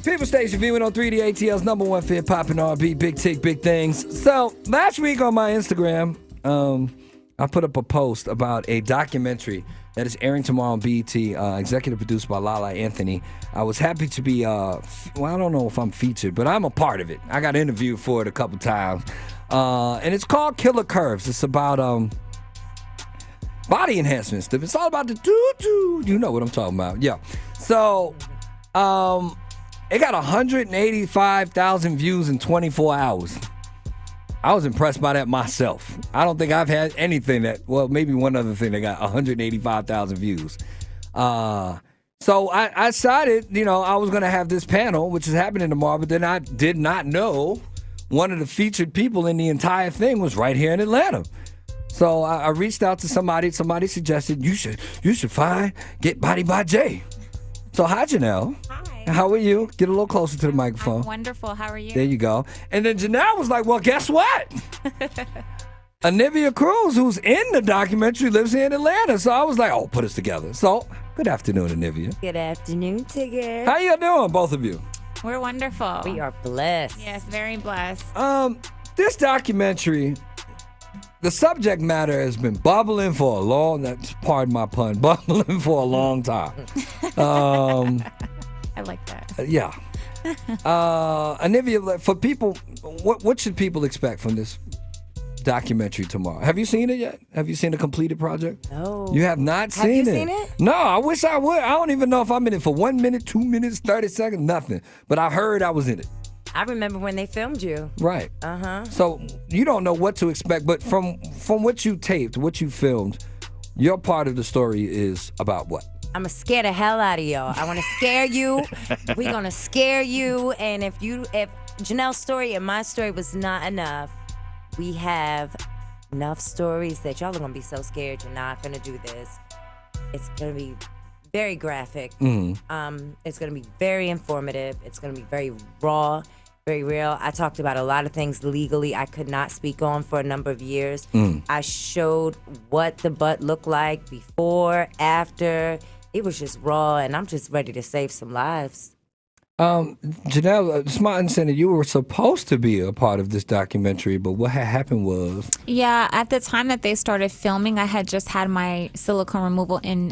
People Station V103, the ATL's number one fit, popping R&B, big tick, big things. So last week on my Instagram, I put up a post about a documentary that is airing tomorrow on BET, executive produced by Lala Anthony. I was happy to be, I don't know if I'm featured, but I'm a part of it. I got interviewed for it a couple times. And it's called Killer Curves. It's about body enhancement stuff. It's all about the doo-doo. You know what I'm talking about. Yeah. So, it got 185,000 views in 24 hours. I was impressed by that myself. I don't think I've had anything maybe one other thing that got 185,000 views. So I decided, I was going to have this panel, which is happening tomorrow, but then I did not know one of the featured people in the entire thing was right here in Atlanta. So I reached out to somebody. Somebody suggested you should Get Body by Jay. So hi, Jenelle. Hi. How are you? Get a little closer to the microphone. I'm wonderful. How are you? There you go. And then Jenelle was like, well, guess what? Anivia Cruz, who's in the documentary, lives here in Atlanta. So I was like, oh, put us together. So good afternoon, Anivia. Good afternoon, Tigger. How you doing, both of you? We're wonderful. We are blessed. Yes, very blessed. This documentary, the subject matter has been bubbling for a long, pardon my pun, bubbling for a long time. I like that. Yeah. Anivia, for people, what should people expect from this documentary tomorrow? Have you seen it yet? Have you seen the completed project? No. You have not seen it? Have you seen it? No, I wish I would. I don't even know if I'm in it for 1 minute, 2 minutes, 30 seconds, nothing. But I heard I was in it. I remember when they filmed you. Right. Uh-huh. So you don't know what to expect, but from what you taped, what you filmed, your part of the story is about what? I'm going to scare the hell out of y'all. I want to scare you. We're going to scare you. And if Janelle's story and my story was not enough, we have enough stories that y'all are going to be so scared you're not going to do this. It's going to be very graphic. Mm-hmm. It's going to be very informative. It's going to be very raw, very real. I talked about a lot of things legally I could not speak on for a number of years. I showed what the butt looked like before, after. It was just raw, and I'm just ready to save some lives. Jenelle, it's my understanding you were supposed to be a part of this documentary, but what had happened was... Yeah, at the time that they started filming, I had just had my silicone removal done.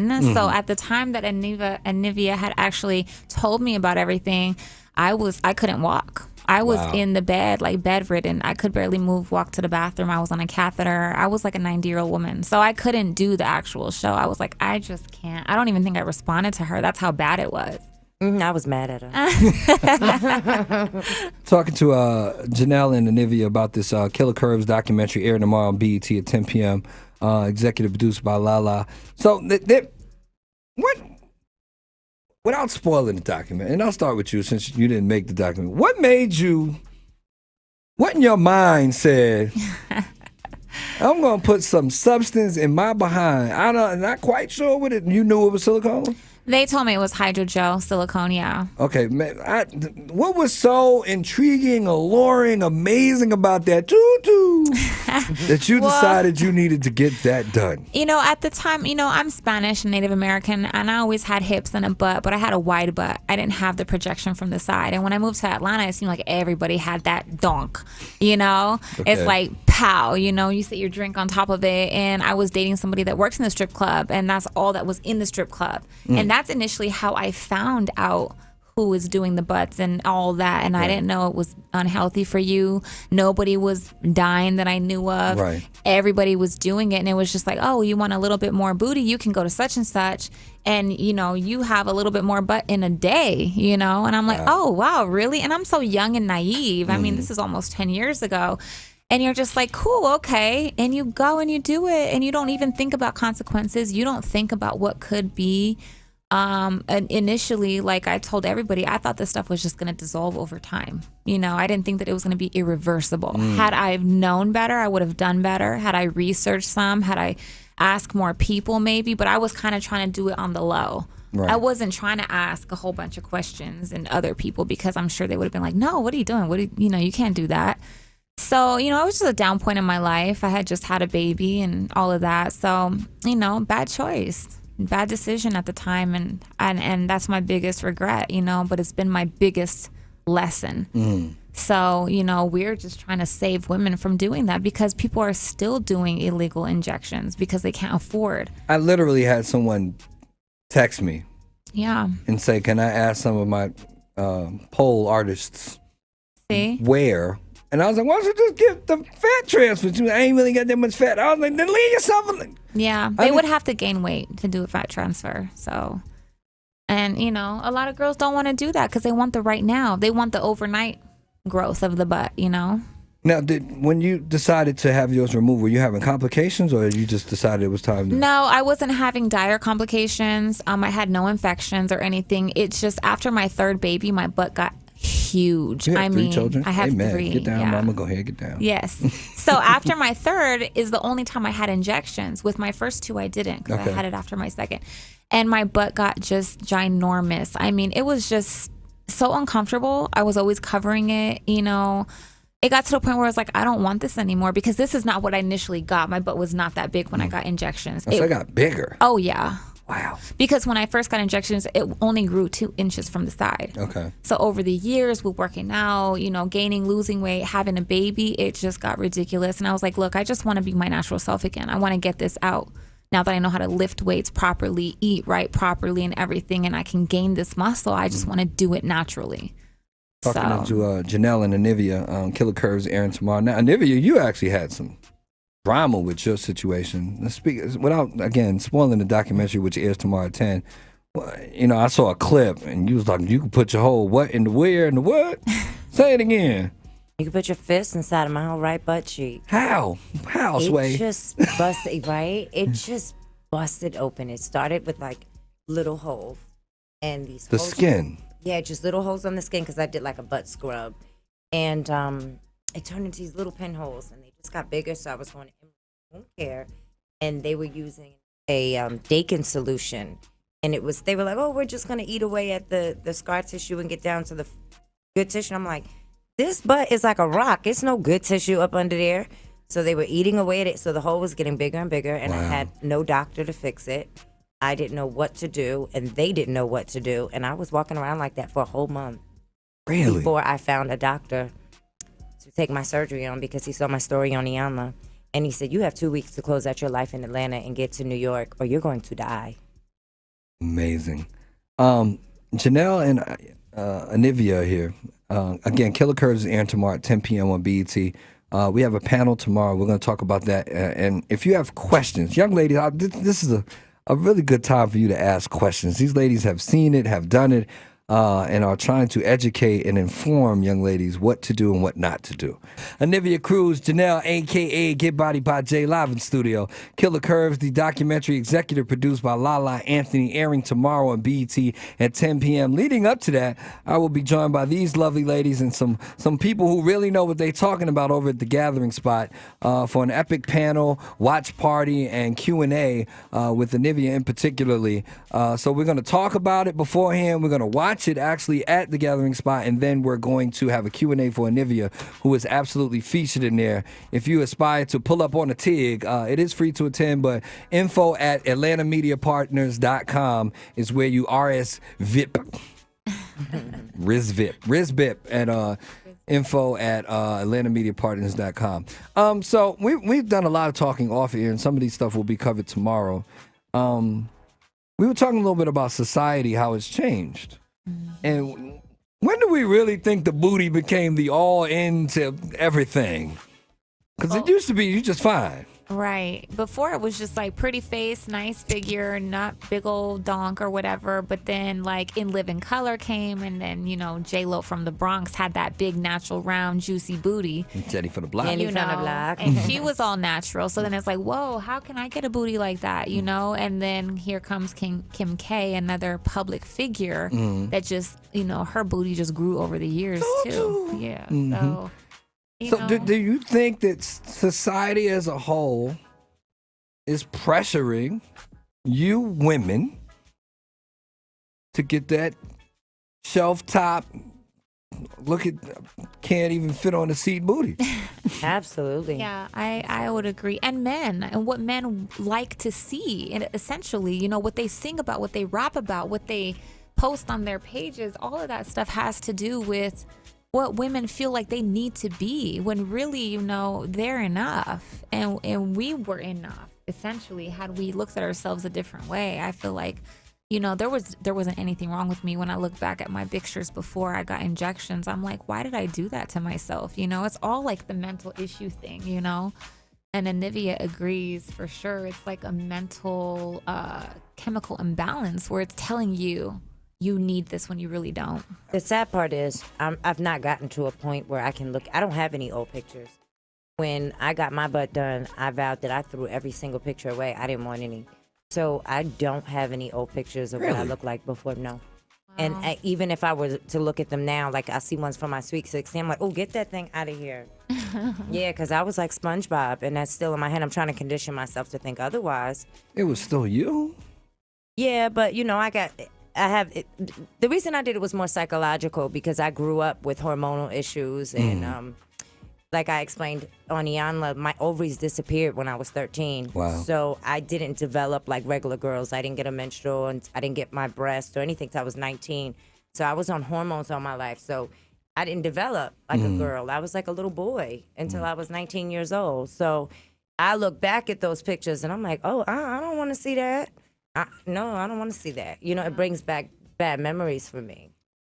Mm-hmm. So at the time that Anivia had actually told me about everything, I couldn't walk. I was in the bed, like bedridden. I could barely move, walk to the bathroom. I was on a catheter. I was like a 90-year-old woman. So I couldn't do the actual show. I was like, I just can't. I don't even think I responded to her. That's how bad it was. I was mad at her. Talking to Jenelle and Anivia about this Killer Curves documentary airing tomorrow on BET at 10 p.m. Executive produced by Lala. So, without spoiling the document, and I'll start with you since you didn't make the document. What in your mind said, I'm going to put some substance in my behind? I'm not quite sure what it, you knew it was silicone? They told me it was hydrogel silicone, yeah. Okay, man, what was so intriguing, alluring, amazing about that tutu that you decided you needed to get that done? At the time, I'm Spanish and Native American, and I always had hips and a butt, but I had a wide butt. I didn't have the projection from the side. And when I moved to Atlanta, it seemed like everybody had that donk, Okay. It's like, pow, you sit your drink on top of it. And I was dating somebody that works in the strip club, and that's all that was in the strip club. And that's initially how I found out who was doing the butts and all that, and I didn't know it was unhealthy for you. Nobody was dying that I knew of. Right. Everybody was doing it, and it was just like, oh, you want a little bit more booty, you can go to such and such, and you have a little bit more butt in a day, and I'm like, oh wow, really? And I'm so young and naive. I mean, this is almost 10 years ago. And you're just like, cool, okay. And you go and you do it, and you don't even think about consequences. You don't think about what could be. And initially, like I told everybody, I thought this stuff was just going to dissolve over time. I didn't think that it was going to be irreversible. Had I known better, I would have done better. Had I researched some, had I asked more people maybe, but I was kind of trying to do it on the low. Right. I wasn't trying to ask a whole bunch of questions and other people, because I'm sure they would have been like, no, what are you doing? You can't do that. So, it was just a down point in my life. I had just had a baby and all of that. So, bad choice. bad decision at the time, and that's my biggest regret, you know, but it's been my biggest lesson. So, you know, we're just trying to save women from doing that because people are still doing illegal injections because they can't afford. I literally had someone text me and say, can I ask some of my pole artists where? And I was like, why don't you just get the fat transfer? I ain't really got that much fat. I was like, then leave yourself alone. Yeah, they would have to gain weight to do a fat transfer. So, and, you know, a lot of girls don't want to do that because they want the right now. They want the overnight growth of the butt, you know? Now, when you decided to have yours removed, were you having complications or you just decided it was time to? No, I wasn't having dire complications. I had no infections or anything. It's just after my third baby, my butt got huge. You have three children? I have Amen. 3. Get down, mama. Go ahead, get down. Yes. So after my third is the only time I had injections. With my first 2, I didn't because I had it after my second. And my butt got just ginormous. I mean, it was just so uncomfortable. I was always covering it, you know. It got to the point where I was like, I don't want this anymore because this is not what I initially got. My butt was not that big when I got injections. So it got bigger. Oh, yeah. Wow. Because when I first got injections, it only grew 2 inches from the side. Okay. So over the years with working out, you know, gaining, losing weight, having a baby, it just got ridiculous. And I was like, look, I just want to be my natural self again. I want to get this out. Now that I know how to lift weights properly, eat right properly and everything, and I can gain this muscle, I just want to do it naturally. Talking to Jenelle and Anivia, Killer Curves airing tomorrow. Now, Anivia, you actually had some drama with your situation. Let's speak without, again, spoiling the documentary, which airs tomorrow at 10. You know, I saw a clip, and you was like, you can put your whole what in the where and the what? Say it again. You can put your fist inside of my whole right butt cheek. How, Sway? It just busted, right? It just busted open. It started with like little holes. And these The holes, skin. Yeah, just little holes on the skin because I did like a butt scrub. And it turned into these little pinholes and they just got bigger. So I was going to home care and they were using a Dakin solution. And they were like, oh, we're just going to eat away at the scar tissue and get down to the good tissue. And I'm like, this butt is like a rock. It's no good tissue up under there. So they were eating away at it. So the hole was getting bigger and bigger. And I had no doctor to fix it. I didn't know what to do. And they didn't know what to do. And I was walking around like that for a whole month. Really? Before I found a doctor to take my surgery on because he saw my story on Iyanla. And he said, you have 2 weeks to close out your life in Atlanta and get to New York or you're going to die. Amazing. Janelle and Anivia are here. Again, Killer Curves is airing tomorrow at 10 p.m. on BET. We have a panel tomorrow. We're going to talk about that. And if you have questions, young ladies, this is a really good time for you to ask questions. These ladies have seen it, have done it, and are trying to educate and inform young ladies what to do and what not to do. Anivia Cruz, Jenelle, a.k.a. Get Body by Jay, live in studio. Killer Curves, the documentary executive produced by Lala Anthony, airing tomorrow on BET at 10 p.m. Leading up to that, I will be joined by these lovely ladies and some people who really know what they're talking about over at the Gathering Spot for an epic panel, watch party, and Q&A with Anivia in particularly. So we're going to talk about it beforehand. We're going to watch it actually at the Gathering Spot, and then we're going to have a Q&A for Anivia, who is absolutely featured in there. If you aspire to pull up on a TIG, it is free to attend, but info at atlantamediapartners.com is where you RSVIP. RISVIP and info at atlantamediapartners.com. So we've done a lot of talking off here, and some of these stuff will be covered tomorrow. We were talking a little bit about society, how it's changed. And when do we really think the booty became the all-in to everything? Because it used to be you just fine. Right. Before it was just like pretty face, nice figure, not big old donk or whatever. But then like In Living Color came, and then, you know, J-Lo from the Bronx had that big natural round juicy booty. Jenny for the block. Jenny You from the know, block. and she was all natural. So then it's like, whoa, how can I get a booty like that? You know? And then here comes Kim K, another public figure that just, you know, her booty just grew over the years too. Yeah. So. Do you think that society as a whole is pressuring you women to get that shelf top can't even fit on the seat booty. Absolutely. Yeah, I would agree. And men, and what men like to see, and essentially, you know, what they sing about, what they rap about, what they post on their pages, all of that stuff has to do with what women feel like they need to be, when really, you know, they're enough. And we were enough, essentially, had we looked at ourselves a different way. I feel like, you know, there wasn't anything wrong with me. When I look back at my pictures before I got injections, I'm like, why did I do that to myself? You know, it's all like the mental issue thing, you know? And Anivia agrees for sure. It's like a mental chemical imbalance where it's telling you need this when you really don't. The sad part is I've not gotten to a point where I can look. I don't have any old pictures. When I got my butt done, I vowed that I threw every single picture away. I didn't want any. So I don't have any old pictures of what I looked like before, no. Wow. And even if I were to look at them now, like I see ones from my Sweet 16, I'm like, oh, get that thing out of here. Yeah, because I was like SpongeBob, and that's still in my head. I'm trying to condition myself to think otherwise. It was still you? Yeah, but, you know, the reason I did it was more psychological because I grew up with hormonal issues and like I explained on Iyanla, my ovaries disappeared when I was 13. Wow. So I didn't develop like regular girls. I didn't get a menstrual and I didn't get my breast or anything till I was 19. So I was on hormones all my life. So I didn't develop like a girl. I was like a little boy until I was 19 years old. So I look back at those pictures and I'm like, oh, I don't want to see that. No, I don't want to see that. You know, it brings back bad memories for me.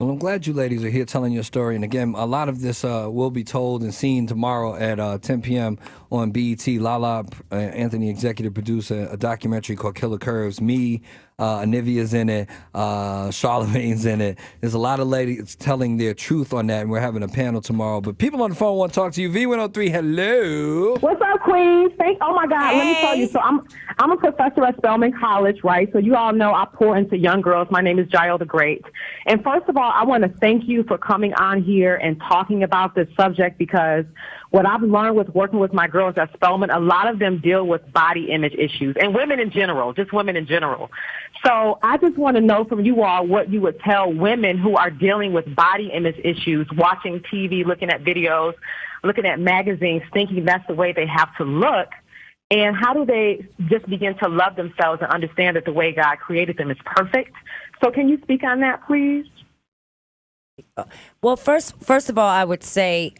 Well, I'm glad you ladies are here telling your story. And again, a lot of this will be told and seen tomorrow at 10 p.m. on BET. Lala Anthony, executive producer, a documentary called Killer Curves. Me, Anivia's in it. Charlemagne's in it. There's a lot of ladies telling their truth on that, and we're having a panel tomorrow. But people on the phone want to talk to you. V103, hello. What's up, Queens? Oh my God, Let me tell you. So I'm a professor at Spelman College, right? So you all know I pour into young girls. My name is Jael the Great. And first of all, I want to thank you for coming on here and talking about this subject, because what I've learned with working with my girls at Spelman, a lot of them deal with body image issues, and women in general, just women in general. So I just want to know from you all what you would tell women who are dealing with body image issues, watching TV, looking at videos, looking at magazines, thinking that's the way they have to look. And how do they just begin to love themselves and understand that the way God created them is perfect? So can you speak on that, please? Well, first of all, I would say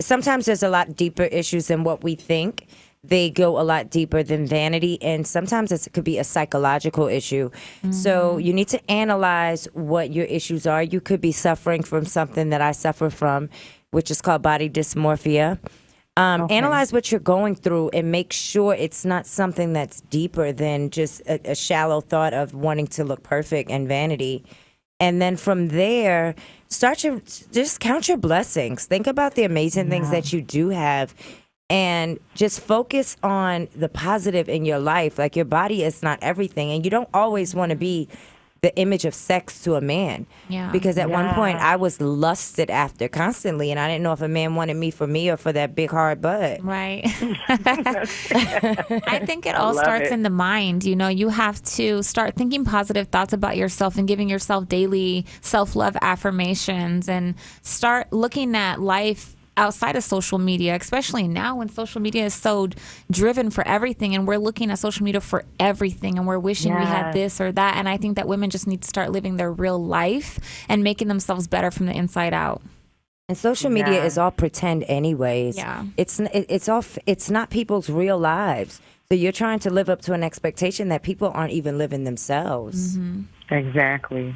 sometimes there's a lot deeper issues than what we think. They go a lot deeper than vanity, and sometimes it could be a psychological issue. Mm-hmm. So you need to analyze what your issues are. You could be suffering from something that I suffer from, which is called body dysmorphia. Okay. Analyze what you're going through and make sure it's not something that's deeper than just a shallow thought of wanting to look perfect and vanity. And then from there, just count your blessings. Think about the amazing things that you do have, and just focus on the positive in your life. Like, your body is not everything, and you don't always want to be the image of sex to a man. Yeah. Because at one point I was lusted after constantly, and I didn't know if a man wanted me or for that big hard butt. Right. I think it all starts in the mind. You know, you have to start thinking positive thoughts about yourself and giving yourself daily self-love affirmations, and start looking at life outside of social media, especially now when social media is so driven for everything, and we're looking at social media for everything, and we're wishing we had this or that. And I think that women just need to start living their real life and making themselves better from the inside out. And social media is all pretend anyways. Yeah. It's not people's real lives. So you're trying to live up to an expectation that people aren't even living themselves. Mm-hmm. Exactly.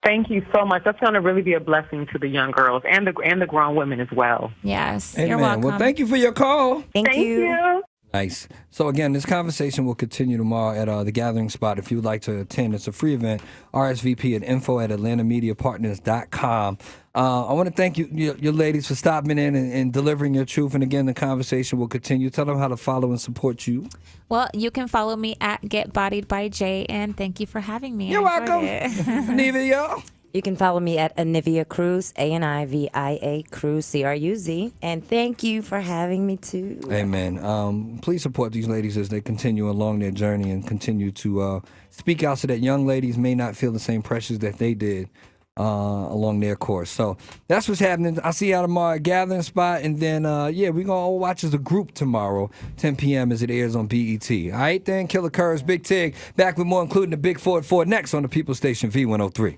Thank you so much. That's going to really be a blessing to the young girls and the grown women as well. Yes. Amen. You're welcome. Well, thank you for your call. Thank you. Nice. So again, this conversation will continue tomorrow at the Gathering Spot. If you'd like to attend, it's a free event. RSVP at info@atlantamediapartners.com. I want to thank you ladies for stopping in and delivering your truth. And again, the conversation will continue. Tell them how to follow and support you. Well, you can follow me at Get Bodied by Jay, and thank you for having me. You're welcome. Anivia. You can follow me at Anivia Cruz, Anivia Cruz, Cruz. And thank you for having me too. Amen. Please support these ladies as they continue along their journey and continue to speak out so that young ladies may not feel the same pressures that they did along their course. So that's what's happening. I'll see y'all tomorrow at Gathering Spot. And then, we're going to all watch as a group tomorrow, 10 p.m. as it airs on BET. All right, then. Killer Curves, Big Tig. Back with more, including the Big 4 at 4 next on the People Station V103.